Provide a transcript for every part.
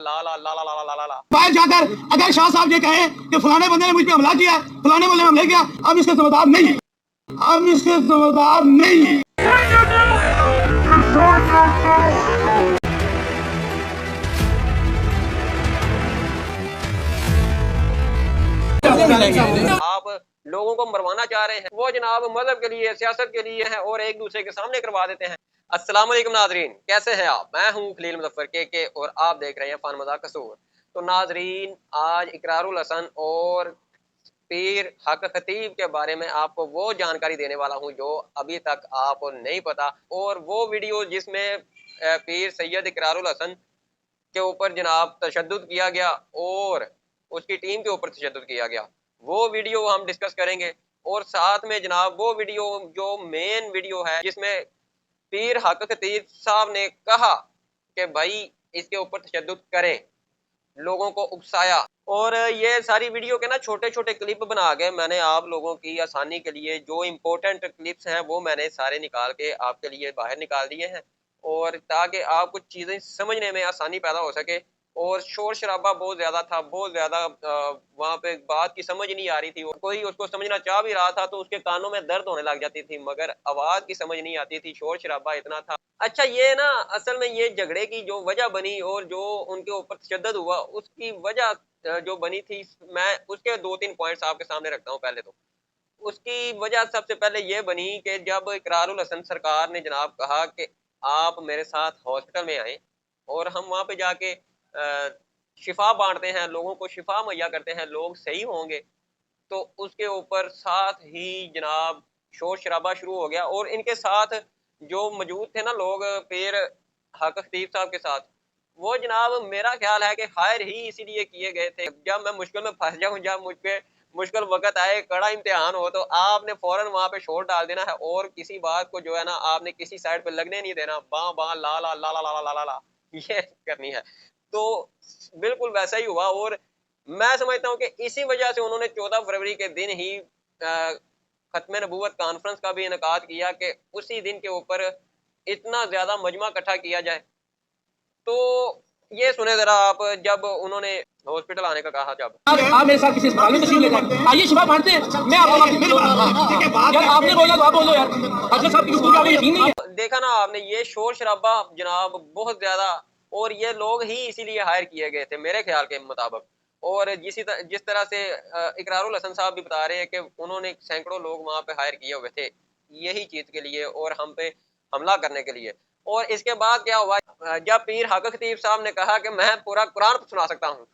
ला ला ला ला ला ला ला ला। बाहर जाकर अगर शाह साहब ये कहे कि फलाने बंदे ने मुझ पे हमला किया, फलाने बंदे ने हमला किया, अब इसके समझदार नहीं, अब इसके समझदार नहीं। आप लोगों को मरवाना चाह रहे हैं, वो जनाब मजहब के लिए, सियासत के लिए है और एक दूसरे के सामने करवा देते हैं। अस्सलाम वालेकुम नाजरीन, कैसे हैं आप? मैं हूं खलील मुजफ्फर के और आप देख रहे हैं फन मजाक कसूर। तो नाजरीन, आज इकरारुल हसन और पीर हक खतीब के बारे में आपको वो जानकारी देने वाला हूं जो अभी तक आपको नहीं पता, और वो वीडियो जिसमें पीर सैयद इकरारुल हसन के ऊपर जनाब तशद्दुद किया गया और उसकी टीम के ऊपर तशद्दुद किया गया, वो वीडियो हम डिस्कस करेंगे। और साथ में जनाब वो वीडियो जो मेन वीडियो है जिसमें पीर हक खतीब साहब ने कहा कि भाई इसके ऊपर तशद्दुद करें, लोगों को उकसाया। और ये सारी वीडियो के ना छोटे छोटे क्लिप बना के मैंने आप लोगों की आसानी के लिए जो इम्पोर्टेंट क्लिप्स हैं वो मैंने सारे निकाल के आपके लिए बाहर निकाल दिए हैं, और ताकि आपको चीज़ें समझने में आसानी पैदा हो सके। और शोर शराबा बहुत ज़्यादा था, बहुत ज़्यादा वहाँ पे बात की समझ नहीं आ रही थी, और कोई उसको समझना चाह भी रहा था तो उसके कानों में दर्द होने लग जाती थी, मगर आवाज़ की समझ नहीं आती थी, शोर शराबा इतना था। अच्छा, ये ना असल में ये झगड़े की जो वजह बनी और जो उनके ऊपर तशद्दुद हुआ उसकी वजह जो बनी थी, मैं उसके 2-3 पॉइंट्स आपके सामने रखता हूँ। पहले तो उसकी वजह सबसे पहले ये बनी कि जब इकरारुल हसन सरकार ने जनाब कहा कि आप मेरे साथ हॉस्पिटल में आए और हम वहाँ पे जाके शिफा बांटते हैं, लोगों को शिफा मुहैया करते हैं, लोग सही होंगे, तो उसके ऊपर साथ ही जनाब शोर शराबा शुरू हो गया। और इनके साथ जो मौजूद थे ना लोग पीर हक खतीब साहब के साथ, वो जनाब मेरा ख्याल है कि हायर ही इसीलिए किए गए थे। जब मैं मुश्किल में फंस जाऊं, जब मुझ पे मुश्किल वक्त आए, कड़ा इम्तिहान हो, तो आपने फौरन वहां पे शोर डाल देना है और किसी बात को जो है ना आपने किसी साइड पे लगने नहीं देना, बां बां ला ला ला ला ला ला ला ला, ये करनी है। तो बिल्कुल वैसा ही हुआ, और मैं समझता हूँ कि इसी वजह से उन्होंने 14 फरवरी के दिन ही खत्म नबूवत कॉन्फ्रेंस का भी इनकाद किया कि उसी दिन के ऊपर इतना ज्यादा मजमा इकट्ठा किया जाए। तो ये सुने जरा आप, जब उन्होंने हॉस्पिटल आने का कहा, जब आप मेरे साथ किसी अस्पताल में तशरीफ ले जाए, आइए शिफा बांटते हैं, मैं आपको यार आपने बोला तो आप बोलो यार, अगर साहब की गुफ्तगू पे आपको यकीन नहीं है। देखा ना आपने, ये शोर शराबा जनाब बहुत ज्यादा, और ये लोग ही इसीलिए हायर किए गए थे मेरे ख्याल के मुताबिक। और जिस तरह से इकरारुल हसन साहब भी बता रहे हैं कि उन्होंने सैकड़ों लोग वहां पे हायर किए हुए थे यही चीज के लिए और हम पे हमला करने के लिए। और इसके बाद क्या हुआ, जब पीर हक खतीब साहब ने कहा कि मैं पूरा कुरान सुना सकता हूँ,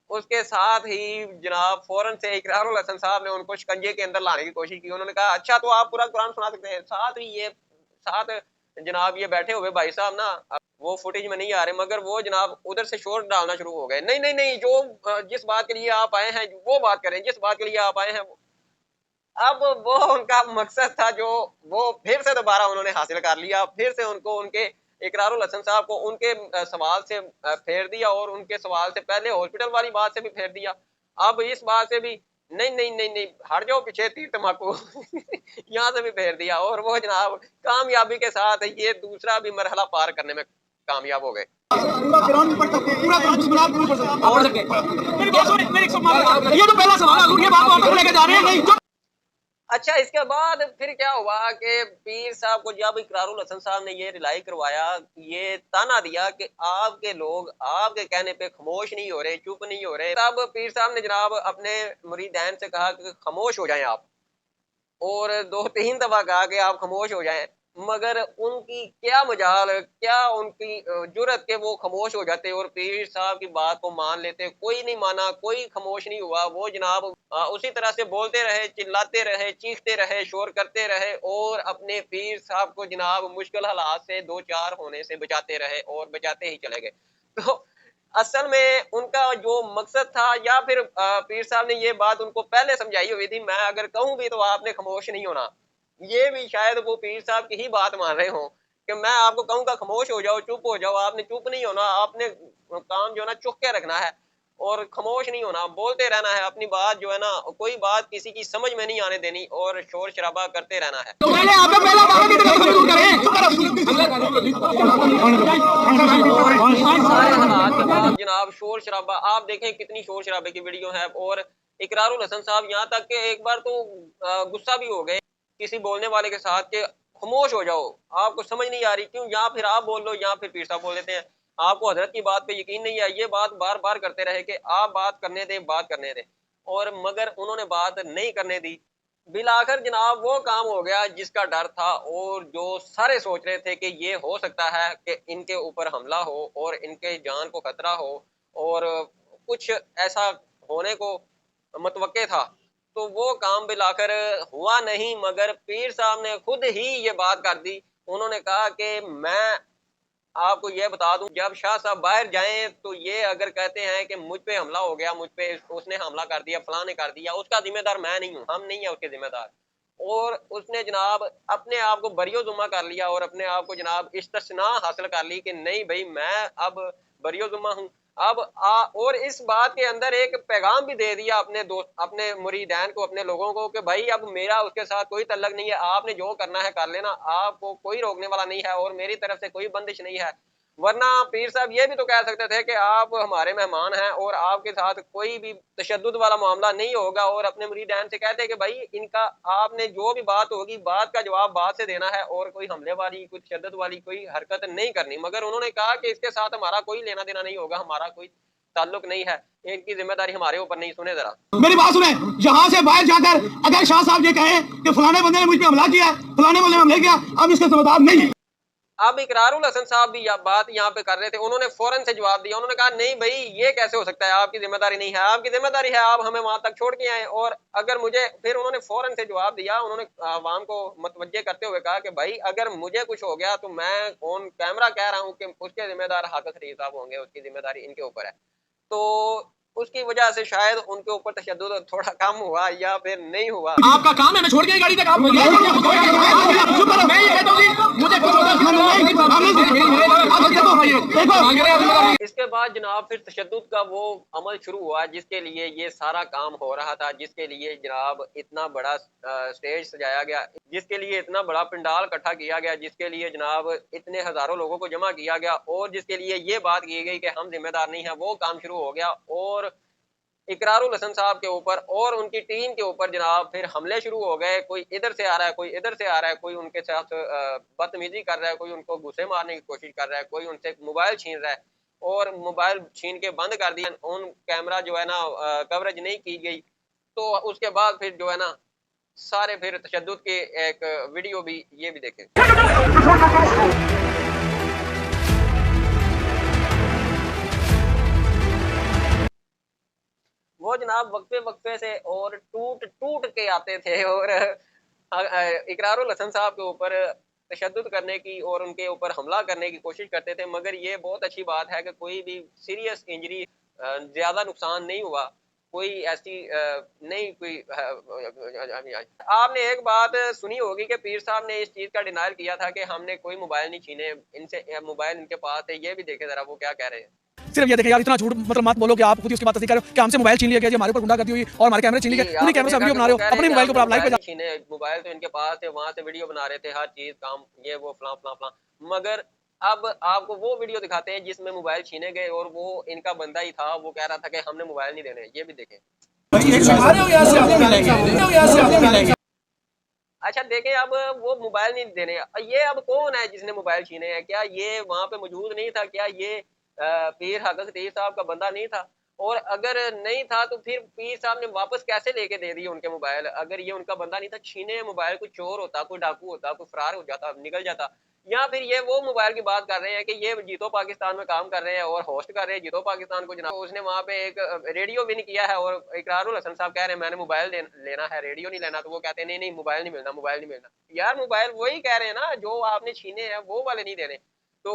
उसके साथ ही जनाब फौरन से इकरारुल हसन साहब ने उनको शिकंजे के अंदर लाने की कोशिश की। उन्होंने कहा अच्छा तो आप पूरा कुरान सुना सकते हैं। साथ ही ये साथ जनाब ये बैठे हुए भाई साहब ना, वो फुटेज में नहीं आ रहे, मगर वो जनाब उधर से शोर डालना शुरू हो गए, नहीं नहीं नहीं, जो जिस बात के लिए आप आए हैं वो बात करें, जिस बात के लिए आप आए हैं। अब वो उनका मकसद था जो वो फिर से दोबारा उन्होंने हासिल कर लिया, फिर से उनको उनके इकरारुल हसन साहब को उनके सवाल से फेर दिया, और उनके सवाल से पहले हॉस्पिटल वाली बात से भी फेर दिया। अब इस बात से भी नहीं नहीं नहीं नहीं, हट जाओ पीछे तीर तमाकू यहाँ से भी फेर दिया, और वो जनाब कामयाबी के साथ ये दूसरा भी मरहला पार करने में कामयाब हो गए। ये तो पहला सवाल, ये बात आप लेके जा रहे हैं नहीं। अच्छा, इसके बाद फिर क्या हुआ कि पीर साहब को जब इकरारुल हसन साहब ने ये रिलाई करवाया, ये ताना दिया कि आपके लोग आपके कहने पे खामोश नहीं हो रहे, चुप नहीं हो रहे, तब पीर साहब ने जनाब अपने मुरीदैन से कहा कि खामोश हो जाएं आप, और 2-3 दफा कहा कि आप खामोश हो जाएं, मगर उनकी क्या मजाल, क्या उनकी जुर्रत के वो खामोश हो जाते और पीर साहब की बात को मान लेते। कोई नहीं माना, कोई खामोश नहीं हुआ, वो जनाब उसी तरह से बोलते रहे, चिल्लाते रहे, चीखते रहे, शोर करते रहे, और अपने पीर साहब को जनाब मुश्किल हालात से 2-4 होने से बचाते रहे और बचाते ही चले गए। तो असल में उनका जो मकसद था, या फिर पीर साहब ने ये बात उनको पहले समझाई हुई थी, मैं अगर कहूँ भी तो आपने खामोश नहीं होना, ये भी शायद वो पीर साहब की ही बात मान रहे हो कि मैं आपको कहूँगा खामोश हो जाओ, चुप हो जाओ, आपने चुप नहीं होना, आपने काम जो ना चुप के रखना है। और खामोश नहीं होना, बोलते रहना है अपनी बात जो है ना, कोई बात किसी की समझ में नहीं आने देनी और शोर शराबा करते रहना है। तो पहले आप पहला बाबा की तरफ शुरू करें। सारे हालात के बाद जनाब शोर शराबा, आप देखें कितनी शोर शराबे की वीडियो है। और इकरारुल हसन साहब यहाँ तक के एक बार तो गुस्सा भी हो गए किसी बोलने वाले के साथ के खामोश हो जाओ, आपको समझ नहीं आ रही क्यों, या फिर आप बोल लो या फिर पीर साहब बोल देते हैं। आपको हजरत की बात पे यकीन नहीं है, ये बात बार बार करते रहे कि आप बात करने दें, बात करने दें, और मगर उन्होंने बात नहीं करने दी। बिलाकर जनाब वो काम हो गया जिसका डर था और जो सारे सोच रहे थे कि ये हो सकता है कि इनके ऊपर हमला हो और इनके जान को खतरा हो और कुछ ऐसा होने को मतवक्के था, तो वो काम बिलाकर हुआ नहीं। मगर पीर साहब ने खुद ही ये बात कर दी। उन्होंने कहा कि मैं आपको ये बता दूं, जब शाह साहब बाहर जाएं तो ये अगर कहते हैं कि मुझ पे हमला हो गया, मुझ पे उसने हमला कर दिया, फलां ने कर दिया, उसका जिम्मेदार मैं नहीं हूं, हम नहीं है उसके जिम्मेदार। और उसने जनाब अपने आप को बरियो जुम्मा कर लिया और अपने आप को जनाब इस्तिस्ना हासिल कर ली कि नहीं भाई मैं अब बरियो जुम्मा हूं। अब और इस बात के अंदर एक पैगाम भी दे दिया अपने दोस्त, अपने मुरीदैन को, अपने लोगों को कि भाई अब मेरा उसके साथ कोई तल्लक नहीं है, आपने जो करना है कर लेना, आपको कोई रोकने वाला नहीं है और मेरी तरफ से कोई बंदिश नहीं है। वरना पीर साहब ये भी तो कह सकते थे कि आप हमारे मेहमान हैं और आपके साथ कोई भी तशद्दुद वाला मामला नहीं होगा और अपने मुरीदैन से कहते कि भाई इनका आपने जो भी बात होगी बात का जवाब बात से देना है और कोई हमले वाली, कोई तशद्दुद वाली कोई हरकत नहीं करनी। मगर उन्होंने कहा कि इसके साथ हमारा कोई लेना देना नहीं होगा, हमारा कोई ताल्लुक नहीं है, इनकी जिम्मेदारी हमारे ऊपर नहीं। सुने जरा मेरी बात सुने, यहाँ से बाहर जाकर अगर शाह साहब ये कहे कि फलाने बंदे ने मुझ पे हमला किया, फलाने बंदे ने हमले किया, अब इसके जिम्मेदार नहीं। अब इकरारुल हसन साहब भी बात यहाँ पे कर रहे थे, उन्होंने फौरन से जवाब दिया। उन्होंने कहा नहीं भाई ये कैसे हो सकता है, आपकी जिम्मेदारी नहीं है, आपकी जिम्मेदारी है, आप हमें वहां तक छोड़ के आए। और अगर मुझे, फिर उन्होंने फौरन से जवाब दिया, उन्होंने आवाम को मतवज्जे करते हुए कहा कि भाई अगर मुझे कुछ हो गया तो मैं ऑन कैमरा कह रहा हूँ कि उसके जिम्मेदार हाफिज शरीफ साहब होंगे, उसकी जिम्मेदारी इनके ऊपर है। तो उसकी वजह से शायद उनके ऊपर तशद्दुद थोड़ा कम हुआ या फिर नहीं हुआ। आपका काम है मैं छोड़ के गाड़ी तक आप मैं ये कहता हूं कि मुझे कुछ होता। इसके बाद जनाब फिर तशद्दुद का वो अमल शुरू हुआ जिसके लिए ये सारा काम हो रहा था, जिसके लिए जनाब इतना बड़ा स्टेज सजाया गया, जिसके लिए इतना बड़ा पंडाल इकट्ठा किया गया, जिसके लिए जनाब इतने हजारों लोगों को जमा किया गया और जिसके लिए ये बात की गई कि हम जिम्मेदार नहीं है, वो काम शुरू हो गया। और इकरारुल हसन साहब के ऊपर और उनकी टीम के ऊपर जनाब फिर हमले शुरू हो गए। कोई इधर से आ रहा है, कोई इधर से आ रहा है, कोई उनके साथ बदतमीजी कर रहा है, कोई उनको गुस्से मारने की कोशिश कर रहा है, कोई उनसे मोबाइल छीन रहा है और मोबाइल छीन के बंद कर दिया, उन कैमरा जो है ना कवरेज नहीं की गई। तो उसके बाद फिर जो है ना सारे फिर तशद्दुद के एक वीडियो भी ये भी देखें। वो जनाब वक्फे वक्फे से और टूट टूट के आते थे और इकरारुल हसन साहब के ऊपर तशद्दुद करने की और उनके ऊपर हमला करने की कोशिश करते थे। मगर ये बहुत अच्छी बात है कि कोई भी सीरियस इंजरी, ज्यादा नुकसान नहीं हुआ, कोई ऐसी नहीं कोई। आपने एक बात सुनी होगी कि पीर साहब ने इस चीज का डिनायल किया था कि हमने कोई मोबाइल नहीं छीने, इनसे मोबाइल इनके पास थे। ये भी देखे जरा वो क्या कह रहे हैं। सिर्फ ये देखें यार, इतना झूठ मतलब मत बोलो कि आप खुद ही उसकी बात तस्दीक कर रहे हो कि हमसे मोबाइल छीन लिया गया जी, हमारे ऊपर गुंडागर्दी हुई और हमारे कैमरे छीन लिए गए, उन्हीं कैमरे से वीडियो बना रहे हो, अपने मोबाइल के ऊपर आप लाइव पे छीने, मोबाइल तो इनके पास थे, वहां से वीडियो बना रहे थे, हर चीज काम ये वो फलां फलां फलां। मगर अब आपको वो वीडियो दिखाते हैं जिसमें मोबाइल छीने गए और वो इनका बंदा ही था, वो कह रहा था कि हमने मोबाइल नहीं देने। ये भी देखें। अच्छा देखें, अब वो मोबाइल नहीं देने, ये अब कौन है जिसने मोबाइल छीने हैं? क्या ये वहां पे मौजूद नहीं था? क्या ये पीर हाफिज शरीफ साहब का बंदा नहीं था? और अगर नहीं था तो फिर पीर साहब ने वापस कैसे लेके दे दिए उनके मोबाइल? अगर ये उनका बंदा नहीं था, छीने मोबाइल, कोई चोर होता, कोई डाकू होता, कोई फरार हो जाता, निकल जाता। या फिर ये वो मोबाइल की बात कर रहे हैं कि ये जीतो पाकिस्तान में काम कर रहे हैं और होस्ट कर रहे हैं जीतो पाकिस्तान को। जनाब उसने वहां पे एक रेडियो विन किया है और इकरारुल हसन साहब कह रहे हैं मैंने मोबाइल लेना है, रेडियो नहीं लेना। तो वो कहते हैं नहीं नहीं मोबाइल नहीं मिलना, मोबाइल नहीं मिलना। यार मोबाइल वही कह रहे हैं ना जो आपने छीने हैं, वो वाले नहीं देने। तो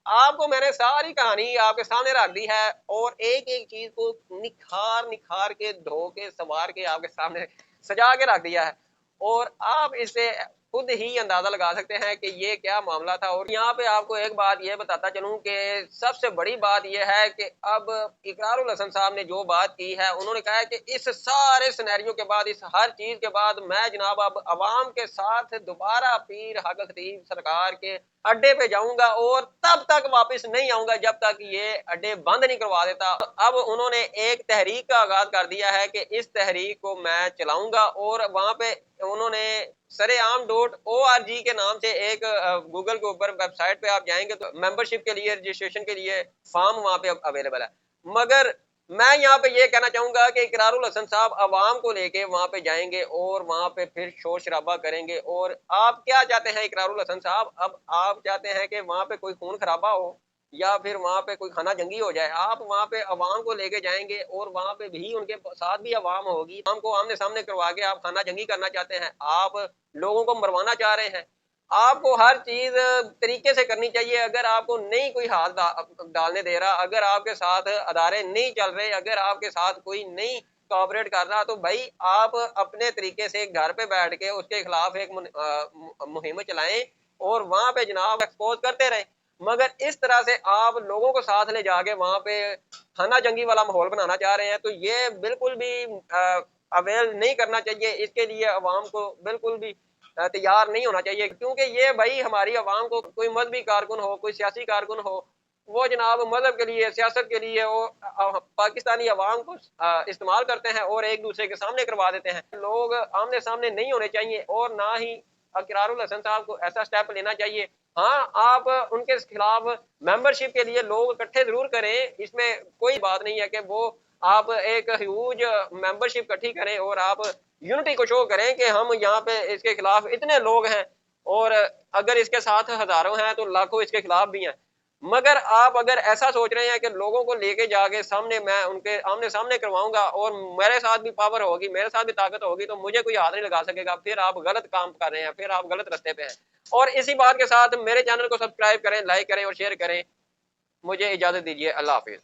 आपको मैंने सारी कहानी आपके सामने रख दी है और एक एक चीज को निखार निखार के धो के सवार के आपके सामने सजा के रख दिया है। और आप इससे खुद ही अंदाजा लगा सकते हैं कि ये क्या मामला था। और यहाँ पे आपको एक बात ये बताता चलूं कि सबसे बड़ी बात ये है कि अब इकरारुल हसन साहब ने जो बात की है, उन्होंने कहा है कि इस सारे सिनेरियो के बाद, इस हर चीज के बाद मैं जनाब अब अवाम के साथ दोबारा पीर हक खतीब सरकार के अड्डे पे जाऊंगा और तब तक वापस नहीं आऊंगा जब तक ये अड्डे बंद नहीं करवा देता। अब उन्होंने एक तहरीक का आगाज कर दिया है कि इस तहरीक को मैं चलाऊंगा और वहां पे उन्होंने सरेआम.org के नाम से एक गूगल के ऊपर वेबसाइट पे आप जाएंगे तो मेंबरशिप के लिए, रजिस्ट्रेशन के लिए फॉर्म वहां पे अवेलेबल है। मगर मैं यहाँ पे ये कहना चाहूंगा कि इकरारुल हसन साहब अवाम को लेके वहां पे जाएंगे और वहां पे फिर शोर शराबा करेंगे। और आप क्या चाहते हैं इकरारुल हसन साहब? अब आप चाहते हैं कि वहां पे कोई खून खराबा हो या फिर वहां पे कोई खाना जंगी हो जाए। आप वहां पे अवाम को लेके जाएंगे और वहां पे भी उनके साथ भी अवाम होगी, अवाम को आमने सामने करवा के आप खाना जंगी करना चाहते हैं, आप लोगों को मरवाना चाह रहे हैं। आपको हर चीज तरीके से करनी चाहिए। अगर आपको नहीं कोई हाथ डालने दे रहा, अगर आपके साथ अदारे नहीं चल रहे, अगर आपके साथ कोई नहीं कोऑपरेट कर रहा, तो भाई आप अपने तरीके से घर पे बैठ के उसके खिलाफ एक मुहिम चलाएं और वहां पे जनाब एक्सपोज करते रहें। मगर इस तरह से आप लोगों को साथ ले जाके वहां पे खाना जंगी वाला माहौल बनाना चाह रहे हैं, तो ये बिल्कुल भी अवेल नहीं करना चाहिए। इसके लिए अवाम को बिल्कुल भी तैयार नहीं होना चाहिए, क्योंकि ये भाई हमारी अवाम को, कोई मजहबी कारकुन हो, कोई सियासी कारकुन हो, वो जनाब मजहब के लिए, सियासत के लिए वो पाकिस्तानी अवाम को इस्तेमाल करते हैं और एक दूसरे के सामने करवा देते हैं। लोग आमने सामने नहीं होने चाहिए और ना ही इकरारुल हसन साहब को ऐसा स्टेप लेना चाहिए। हाँ, आप उनके खिलाफ मेंबरशिप के लिए लोग इकट्ठे जरूर करें, इसमें कोई बात नहीं है कि वो आप एक ह्यूज मेंबरशिप इकट्ठी करें और आप यूनिटी को शो करें कि हम यहाँ पे इसके खिलाफ इतने लोग हैं और अगर इसके साथ हजारों हैं तो लाखों इसके खिलाफ भी हैं। मगर आप अगर ऐसा सोच रहे हैं कि लोगों को लेके जाके सामने मैं उनके आमने सामने करवाऊंगा और मेरे साथ भी पावर होगी, मेरे साथ भी ताकत होगी, तो मुझे कोई हाथ नहीं लगा सकेगा, फिर आप गलत काम कर रहे हैं, फिर आप गलत रास्ते पे हैं। और इसी बात के साथ मेरे चैनल को सब्सक्राइब करें, लाइक करें और शेयर करें। मुझे इजाजत दीजिए। अल्लाह हाफिज।